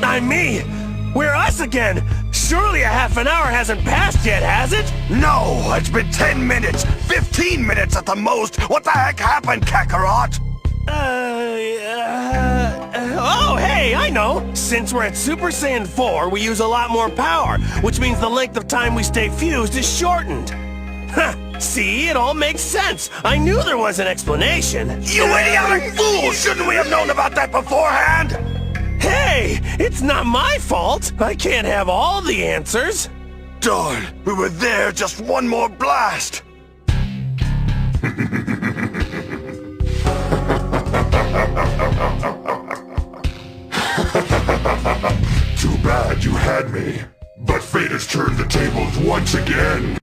I'm me! We're us again! Surely a half an hour hasn't passed yet, has it? No, it's been 10 minutes, 15 minutes at the most. What the heck happened, Kakarot? Oh, hey, I know! Since we're at Super Saiyan 4, we use a lot more power, which means the length of time we stay fused is shortened. Huh, see, it all makes sense. I knew there was an explanation. You idiotic fool! Shouldn't we have known about that beforehand? Hey, it's not my fault. I can't have all the answers. Darn, we were there, just one more blast. Too bad you had me. But fate has turned the tables once again.